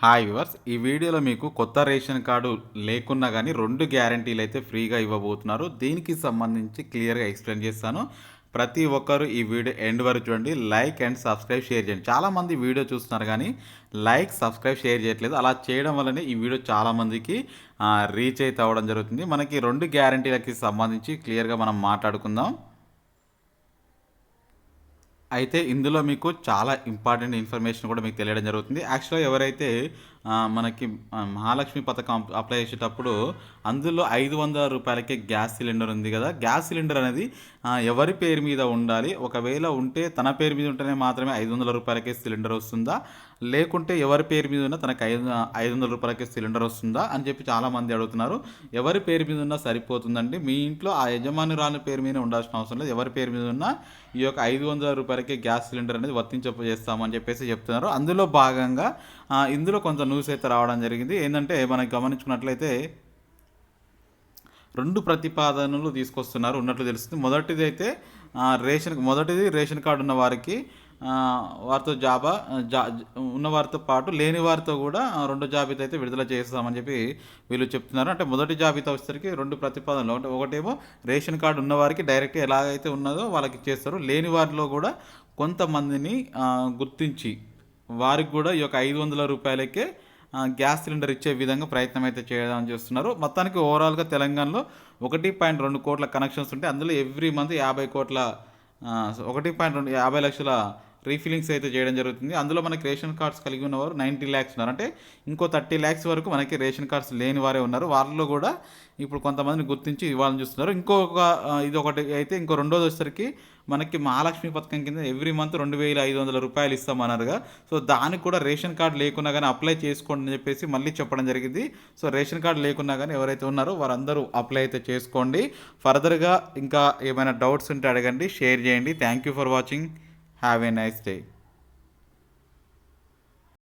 Hi viewers, ఈ వీడియోలో మీకు కొత్త రేషన్ కార్డు లేకున్నా కానీ 2 గ్యారంటీలు అయితే ఫ్రీగా ఇవ్వబోతున్నారు. దీనికి సంబంధించి క్లియర్‌గా ఎక్స్‌ప్లెయిన్ చేస్తాను. ప్రతి ఒక్కరు ఈ వీడియో ఎండ్ వరకు చూడండి. లైక్ అండ్ సబ్స్క్రైబ్, షేర్ చేయండి. చాలామంది వీడియో చూస్తున్నారు కానీ లైక్, సబ్స్క్రైబ్, షేర్ చేయట్లేదు. అలా చేయడం వల్లనే ఈ వీడియో చాలామందికి రీచ్ అయితే అవ్వడం జరుగుతుంది. మనకి 2 గ్యారంటీలకి సంబంధించి క్లియర్‌గా మనం మాట్లాడుకుందాం. అయితే ఇందులో మీకు చాలా ఇంపార్టెంట్ ఇన్ఫర్మేషన్ కూడా మీకు తెలియడం జరుగుతుంది. యాక్చువల్‌గా ఎవరైతే మనకి మహాలక్ష్మి పథకం అప్లై చేసేటప్పుడు అందులో రూ. 500కే గ్యాస్ సిలిండర్ ఉంది కదా! గ్యాస్ సిలిండర్ అనేది ఎవరి పేరు మీద ఉండాలి? ఒకవేళ ఉంటే తన పేరు మీద ఉంటేనే మాత్రమే రూ. 500కే సిలిండర్ వస్తుందా? లేకుంటే ఎవరి పేరు మీద ఉన్నా తనకు రూ. 500కే సిలిండర్ వస్తుందా? అని చెప్పి చాలామంది అడుగుతున్నారు. ఎవరి పేరు మీద ఉన్నా సరిపోతుందండి. మీ ఇంట్లో ఆ యజమానురాలి పేరు మీదనే ఉండాల్సిన అవసరం లేదు. ఎవరి పేరు మీద ఉన్నా ఈ యొక్క రూ. 500కే గ్యాస్ సిలిండర్ అనేది వర్తించేస్తామని చెప్పేసి చెప్తున్నారు. అందులో భాగంగా ఇందులో కొంత న్యూస్ అయితే రావడం జరిగింది. ఏందంటే మనకి గమనించుకున్నట్లయితే 2 ప్రతిపాదనలు తీసుకొస్తున్నారు ఉన్నట్లు తెలుస్తుంది. మొదటిది రేషన్ కార్డు ఉన్న వారికి వారితో ఉన్న వారితో పాటు లేని వారితో కూడా 2 జాబితా అయితే విడుదల చేస్తామని చెప్పి వీళ్ళు చెప్తున్నారు. అంటే మొదటి జాబితా వచ్చేసరికి 2 ప్రతిపాదనలు, అంటే ఒకటేమో రేషన్ కార్డు ఉన్న వారికి డైరెక్ట్ ఎలాగైతే ఉన్నదో వాళ్ళకి ఇచ్చేస్తారు. లేని వారిలో కూడా కొంతమందిని గుర్తించి వారికి కూడా ఈ యొక్క రూ. 500కే గ్యాస్ సిలిండర్ ఇచ్చే విధంగా ప్రయత్నం అయితే చేయడం చేస్తున్నారు. మొత్తానికి ఓవరాల్గా తెలంగాణలో 1.2 కోట్ల కనెక్షన్స్ ఉంటే అందులో ఎవ్రీ మంత్ 50 కోట్ల 1.2 50 లక్షల రీఫిలింగ్స్ అయితే చేయడం జరుగుతుంది. అందులో మనకి రేషన్ కార్డ్స్ కలిగి ఉన్నవారు 90 ల్యాక్స్ ఉన్నారు. అంటే ఇంకో 30 ల్యాక్స్ వరకు మనకి రేషన్ కార్డ్స్ లేని వారే ఉన్నారు. వాళ్ళలో కూడా ఇప్పుడు కొంతమందిని గుర్తించి ఇవ్వాలని చూస్తున్నారు. ఇది ఒకటి అయితే, ఇంకో రెండోది వచ్చేసరికి మనకి మహాలక్ష్మి పథకం కింద ఎవ్రీ మంత్ 2,500 రూపాయలు ఇస్తామన్నారుగా. సో దానికి కూడా రేషన్ కార్డు లేకున్నా కానీ అప్లై చేసుకోండి అని చెప్పేసి మళ్ళీ చెప్పడం జరిగింది. సో రేషన్ కార్డు లేకున్నా కానీ ఎవరైతే ఉన్నారో వారందరూ అప్లై అయితే చేసుకోండి. ఫర్దర్గా ఇంకా ఏమైనా డౌట్స్ ఉంటే అడగండి, షేర్ చేయండి. Thank you for watching. Have a nice day.